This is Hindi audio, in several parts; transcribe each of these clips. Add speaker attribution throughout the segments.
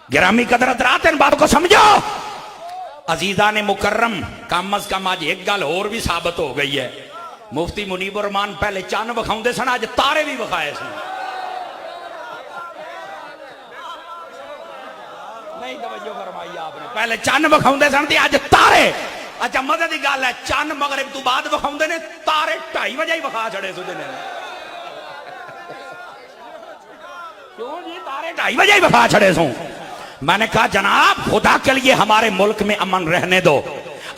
Speaker 1: गिरामी कदर हज़रात इन बात को समझो। अजीजा ने मुकर्रम कम अज कम आज एक गल और भी साबित हो गई है। मुफ्ती मुनीबुर रहमान पहले चन्न विखाउंदे सन, अज तारे भी विखाए सन। नहीं तवज्जो फरमाई आपने, पहले चन्न विखाउंदे सन ते अज तारे। अच्छा मजे की गल है, चन्न मगरिब तो बाद विखाउंदे ने, तारे 2:30 बजे ही विखा छड़े सुदे ने। क्यों जी? तारे 2:30 बजे ही विखा छड़े सो। मैंने कहा जनाब खुदा के लिए हमारे मुल्क में अमन रहने दो।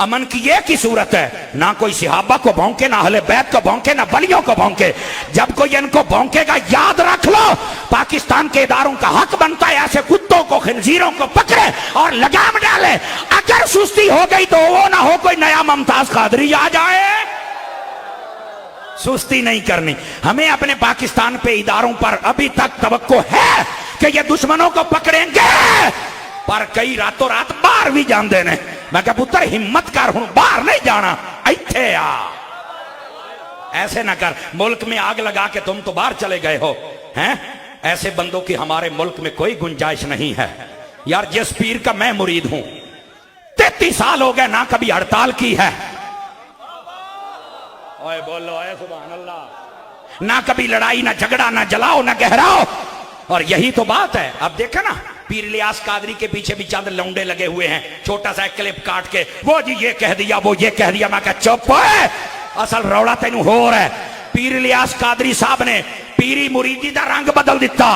Speaker 1: अमन की एक ही सूरत है, ना कोई सिहाबा को भौंके, ना अहले बैत को भौंके, ना बलियों को भौंके। जब कोई इनको भौंकेगा याद रख लो, पाकिस्तान के इदारों का हक बनता है ऐसे कुत्तों को, खिंजीरों को पकड़े और लगाम डाले। अगर सुस्ती हो गई तो वो ना हो कोई नया मुमताज कादरी आ जाए। सुस्ती नहीं करनी हमें। अपने पाकिस्तान पे इदारों पर अभी तक तवक्को है कि ये दुश्मनों को पकड़ेंगे, पर कई रातों रात बाहर भी जाते ने। मैं कहा पुत्र हिम्मत कर, हूं बाहर नहीं जाना, इत्थे आ। ऐसे ना कर, मुल्क में आग लगा के तुम तो बाहर चले गए हो। हैं ऐसे बंदों की हमारे मुल्क में कोई गुंजाइश नहीं है। यार जिस पीर का मैं मुरीद हूं, 33 साल हो गए ना कभी हड़ताल की है। ओए बोलो ओए सुभान अल्लाह। ना कभी लड़ाई, ना झगड़ा, ना जलाओ, ना गहराओ। और यही तो बात है। अब देखा ना पीर इलियास कादरी के पीछे भी चंद लौंडे लगे हुए हैं, छोटा सा क्लिप काट के वो जी ये कह दिया, वो ये कह दिया। मैं कहा चुप है, असल रौला तेनू हो रहा है। पीर इलियास कादरी साहब ने पीरी मुरीदी का रंग बदल दिता।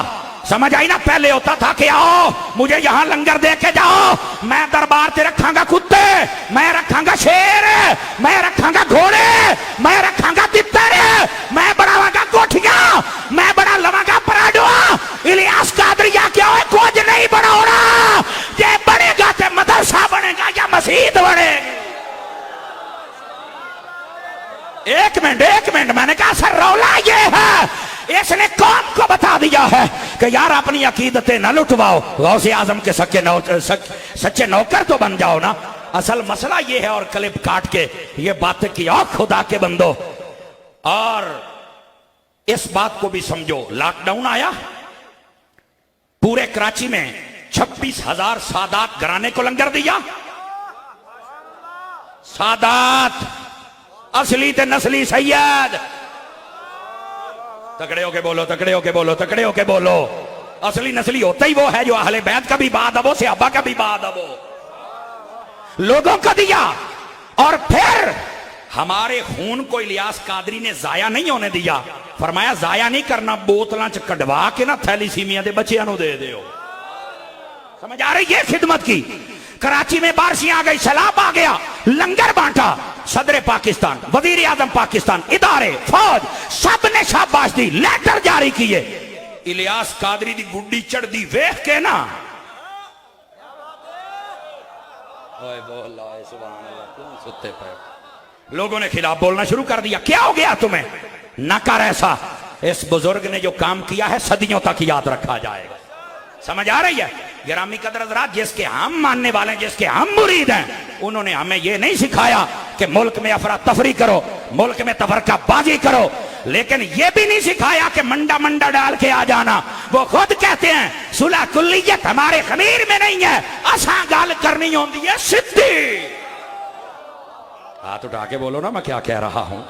Speaker 1: समझ आई ना? पहले होता था कि आओ मुझे यहां लंगर दे के जाओ, मैं दरबार से रखांगा कुत्ते, मैं रखांगा शेर, मैं रखांगा घोड़े, मैं रखांगा तितर, मैं बनावांगा कोठियां, मैं बना लवांगा पराडो। इलियास कादरिया क्या है? कुछ नहीं बनाना। ये बनेगा तो मदरसा बनेगा या मस्जिद बनेगी। एक मिनट मैंने कहा सर रौला ये है, इसने कौम को बता दिया है कि यार अपनी अकीदतें न लुटवाओ, गौसे आजम के सच्चे नौकर तो बन जाओ ना। असल मसला ये है। और क्लिप काट के ये बातें की, और खुदा के बंदो। और इस बात को भी समझो, लॉकडाउन आया, पूरे कराची में 26,000 सादात घराने को लंगर दिया। सादात असली ते नस्ली सैयद। तकड़े होके बोलो, तकड़े होके बोलो, तकड़े होके बोलो। असली नस्ली होता ही वो है जो अहले बैत का भी बाद अबो, सहाबा का भी बाद अबो लोगों का दिया। और फिर हमारे खून को इलियास कादरी ने जाया नहीं होने दिया। फरमाया जाया नहीं करना, बोतलों च कढ़वा के ना थैलीसीमिया के बच्चों को दे दो। समझ आ रही है खिदमत की? कराची में बारिशें आ गई, सैलाब आ गया, लंगर बांटा। सदर पाकिस्तान, वजीर आजम पाकिस्तान, इदारे, फौज सब ने शाबाश दी, लेटर जारी किए। इलियास कादरी दी गुड्डी चढ़ दी वेख के ना, ओए बोल ओए सुभान अल्लाह, क्यों सुते पे? लोगों ने खिलाफ बोलना शुरू कर दिया। क्या हो गया तुम्हें? न कर ऐसा। इस बुजुर्ग ने जो काम किया है सदियों तक याद रखा जाएगा। समझ आ रही है? गिरामी कदर हज़रात, जिसके हम मानने वाले हैं, जिसके हम मुरीद हैं, उन्होंने हमें यह नहीं सिखाया कि मुल्क में अफरा तफरी करो, मुल्क में तफरकाबाजी करो, लेकिन यह भी नहीं सिखाया कि मंडा मंडा डाल के आ जाना। वो खुद कहते हैं सुलह कुल्लियत हमारे खमीर में नहीं है, असा गाल करनी होती है सिद्धि। हाथ उठा के बोलो ना मैं क्या कह रहा हूं।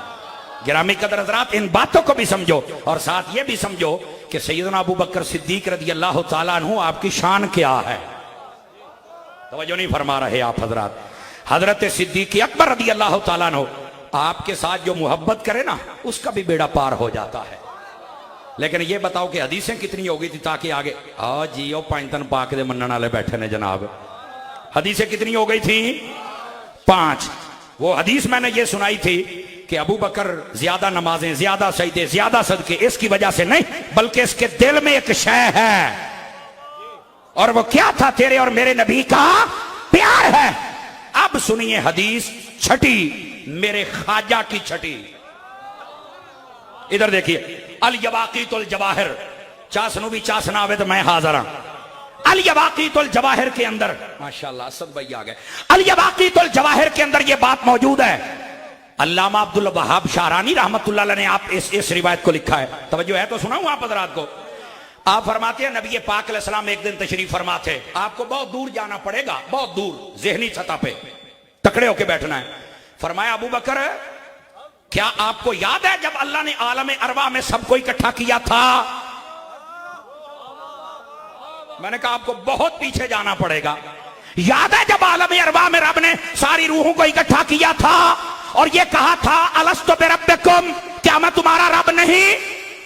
Speaker 1: गिरामी कदर हज़रात, इन बातों को भी समझो और साथ ये भी समझो कि सैयदना अबू बकर सिद्दीक रज़ी अल्लाह तआला अन्हु आपकी शान क्या है। तवज्जो नहीं फरमा रहे आप हजरात। हजरत सिद्दीक अकबर रज़ी अल्लाह तआला अन्हु आपके साथ जो मोहब्बत करे ना, उसका भी बेड़ा पार हो जाता है। लेकिन ये बताओ कि हदीसें कितनी हो गई थी ताकि आगे आ जियो 5 दिन पाक दे मनन वाले बैठे ने जनाब। हदीसें कितनी हो गई थी? 5। वो हदीस मैंने ये सुनाई थी कि अबू बकर ज्यादा नमाजें, ज्यादा सजदे, ज्यादा सदके, इसकी वजह से नहीं, बल्कि इसके दिल में एक शय है। और वो क्या था? तेरे और मेरे नबी का प्यार है। अब सुनिए हदीस छठी, मेरे ख्वाजा की छठी। इधर देखिए, अल यवाकीतुल जवाहिर, चासनू भी चासना आवे तो मैं हाजिर हूं। अल यवाकीतुल जवाहिर के अंदर, माशाअल्लाह सब भाई आ गए। अल यवाकीतुल जवाहिर के अंदर यह बात मौजूद है। अल्लामा अब्दुल वहाब शारानी रहमतुल्लाह अलैह ने आप इस रिवायत को लिखा है। तवज्जो है तो सुनाऊं आप हज़रात को। आप फरमाते हैं नबी पाक अलैहिस्सलाम एक दिन तशरीफ फरमा थे, आपको बहुत दूर जाना पड़ेगा, बहुत दूर, ज़हनी सतह पे तकड़े होके बैठना है। फरमाया अबू बकर क्या आपको याद है जब अल्लाह ने आलम अरवा में सबको इकट्ठा किया था? मैंने कहा आपको बहुत पीछे जाना पड़ेगा। याद है जब आलम अरवा में रब ने सारी रूहों को इकट्ठा किया था और ये कहा था अलस्तु बिरब्बिकुम, क्या मैं तुम्हारा रब नहीं?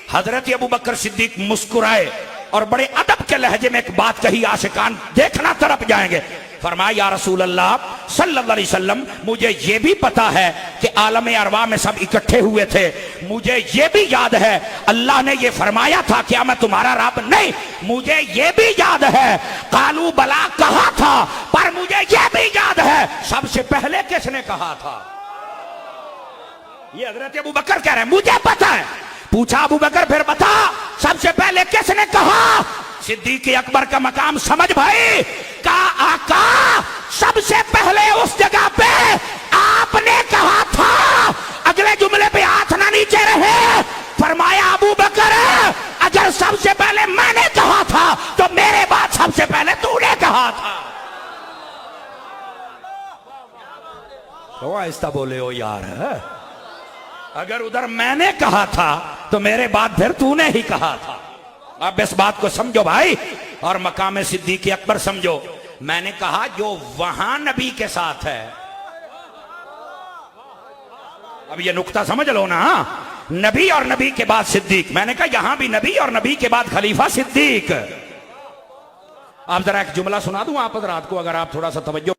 Speaker 1: हजरत अबू बकर सिद्दीक मुस्कुराए और बड़े अदब के लहजे में एक बात कही, आशिकान देखना तरफ जाएंगे। फरमाया या रसूल अल्लाह सल्लल्लाहु अलैहि वसल्लम, मुझे ये भी पता है कि आलम अरवा में सब इकट्ठे हुए थे, मुझे ये भी याद है अल्लाह ने ये फरमाया था क्या मैं तुम्हारा रब नहीं? मुझे ये भी याद है कालू बला कहा था, पर मुझे ये भी याद है सबसे पहले किसने कहा था? ये हजरत अबू बकर कह रहे हैं मुझे पता है। पूछा अबू बकर फिर बता सबसे पहले किसने कहा? सिद्दीक अकबर का मकाम समझ भाई। का आका सबसे पहले उस जगह पे आपने कहा था। अगले जुमले पे हाथ ना नीचे रहे। फरमाया अबू बकर अगर सबसे पहले मैंने कहा था तो मेरे बाद सबसे पहले तूने कहा था। तो आहिस्ता बोले हो यार, अगर उधर मैंने कहा था तो मेरे बाद फिर तूने ही कहा था। अब इस बात को समझो भाई और मकाम सिद्दीक अकबर समझो। मैंने कहा जो वहां नबी के साथ है, अब ये नुक्ता समझ लो ना, नबी और नबी के बाद सिद्दीक। मैंने कहा यहां भी नबी और नबी के बाद खलीफा सिद्दीक। आप जरा एक जुमला सुना दूं आप हजरात को, अगर आप थोड़ा सा तवज्जो